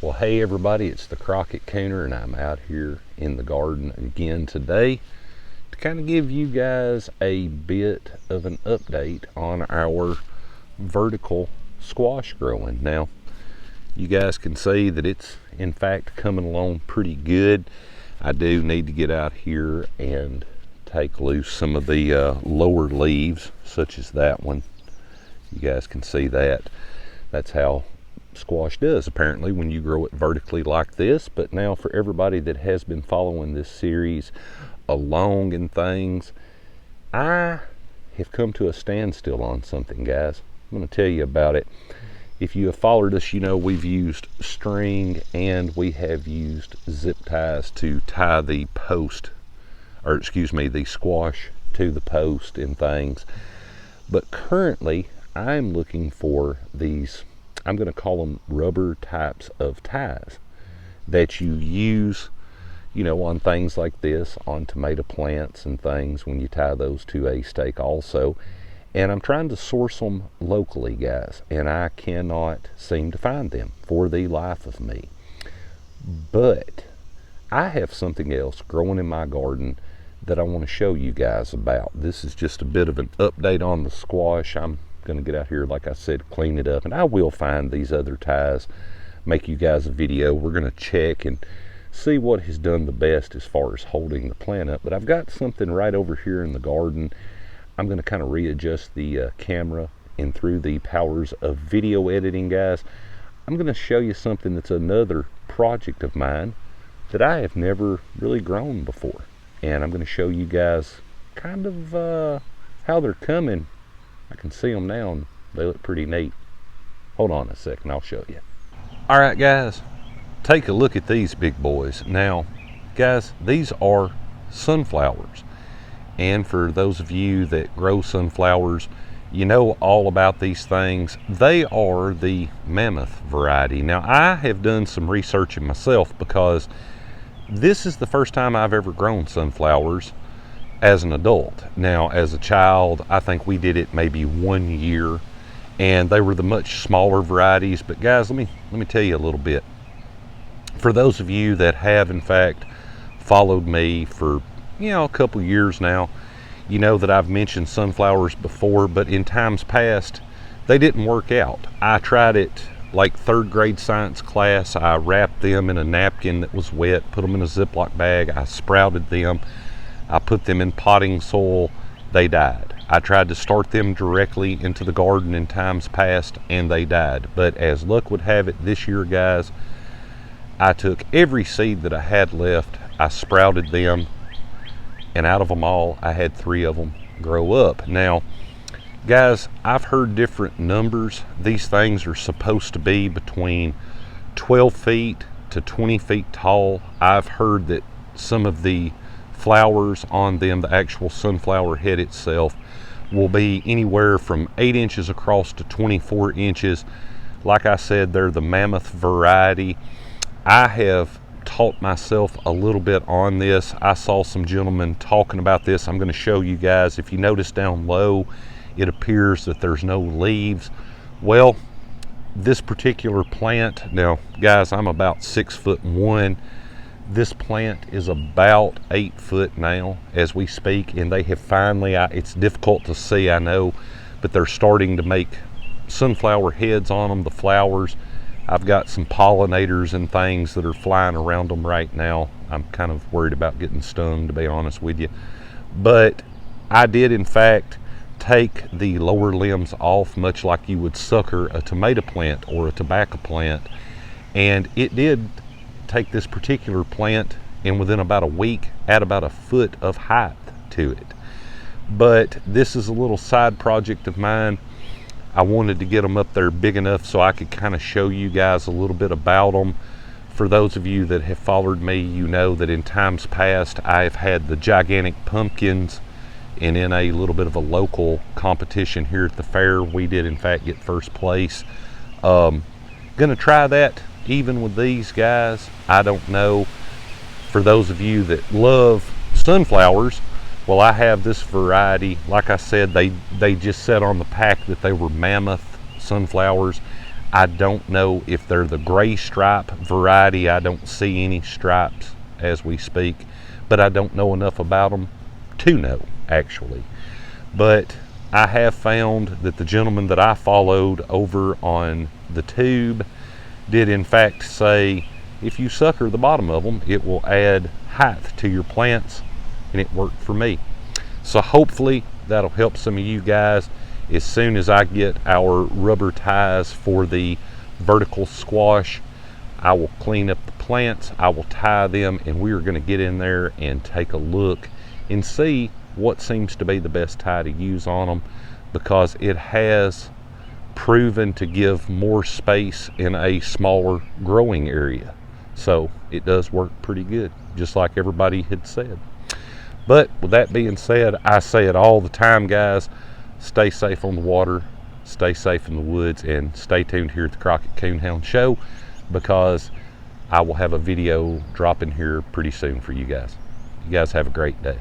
Well, hey everybody, it's the Crockett Coonhound, and I'm out here in the garden again today to kind of give you guys a bit of an update on our vertical squash growing. Now, you guys can see that it's in fact coming along pretty good. I do need to get out here and take loose some of the lower leaves, such as that one. You guys can see that. That's how squash does apparently when you grow it vertically like this. But now, for everybody that has been following this series along and things, I have come to a standstill on something, guys. I'm going to tell you about it. If you have followed us, you know we've used string and we have used zip ties to tie the post, or excuse me, the squash to the post and things. But currently I'm looking for these, I'm going to call them rubber types of ties that you use, you know, on things like this, on tomato plants and things, when you tie those to a stake also. And I'm trying to source them locally, guys, and I cannot seem to find them for the life of me. But I have something else growing in my garden that I want to show you guys about. This is just a bit of an update on the squash. I'm going to get out here, like I said, clean it up, and I will find these other ties, make you guys a video. We're going to check and see what has done the best as far as holding the plant up. But I've got something right over here in the garden. I'm going to kind of readjust the camera, and through the powers of video editing, guys, I'm going to show you something that's another project of mine that I have never really grown before. And I'm going to show you guys kind of how they're coming. I can see them now and they look pretty neat. Hold on a second, I'll show you. All right, guys, take a look at these big boys. Now, guys, these are sunflowers. And for those of you that grow sunflowers, you know all about these things. They are the mammoth variety. Now, I have done some researching myself because this is the first time I've ever grown sunflowers as an adult. Now, as a child, I think we did it maybe 1 year, and they were the much smaller varieties. But guys, let me tell you a little bit. For those of you that have in fact followed me for, you know, a couple years now, you know that I've mentioned sunflowers before, but in times past they didn't work out. I tried it like third grade science class. I wrapped them in a napkin that was wet, put them in a Ziploc bag, I sprouted them, I put them in potting soil, they died. I tried to start them directly into the garden in times past and they died. But as luck would have it, this year, guys, I took every seed that I had left, I sprouted them, and out of them all, I had 3 of them grow up. Now, guys, I've heard different numbers. These things are supposed to be between 12 feet to 20 feet tall. I've heard that some of the flowers on them, the actual sunflower head itself, will be anywhere from 8 inches across to 24 inches. Like I said, they're the mammoth variety. I have taught myself a little bit on this. I saw some gentlemen talking about this. I'm going to show you guys. If you notice down low, it appears that there's no leaves. Well, this particular plant, now guys, I'm about 6'1". This plant is about 8 foot now as we speak, and they have finally, it's difficult to see, I know, but they're starting to make sunflower heads on them, the flowers. I've got some pollinators and things that are flying around them right now. I'm kind of worried about getting stung, to be honest with you. But I did in fact take the lower limbs off, much like you would sucker a tomato plant or a tobacco plant, and it did take this particular plant and within about a week add about a foot of height to it. But this is a little side project of mine. I wanted to get them up there big enough so I could kind of show you guys a little bit about them. For those of you that have followed me, you know that in times past I've had the gigantic pumpkins, and in a little bit of a local competition here at the fair, we did in fact get first place. Gonna try that even with these guys. I don't know. For those of you that love sunflowers, well, I have this variety. Like I said, they just said on the pack that they were mammoth sunflowers. I don't know if they're the gray stripe variety. I don't see any stripes as we speak, but I don't know enough about them to know, actually. But I have found that the gentleman that I followed over on the tube did in fact say, if you sucker the bottom of them, it will add height to your plants, and it worked for me. So hopefully that'll help some of you guys. As soon as I get our rubber ties for the vertical squash, I will clean up the plants, I will tie them, and we are going to get in there and take a look and see what seems to be the best tie to use on them, because it has proven to give more space in a smaller growing area. So it does work pretty good, just like everybody had said. But with that being said, I say it all the time, guys. Stay safe on the water, stay safe in the woods, and stay tuned here at the Crockett Coonhound Show, because I will have a video dropping here pretty soon for you guys. You guys have a great day.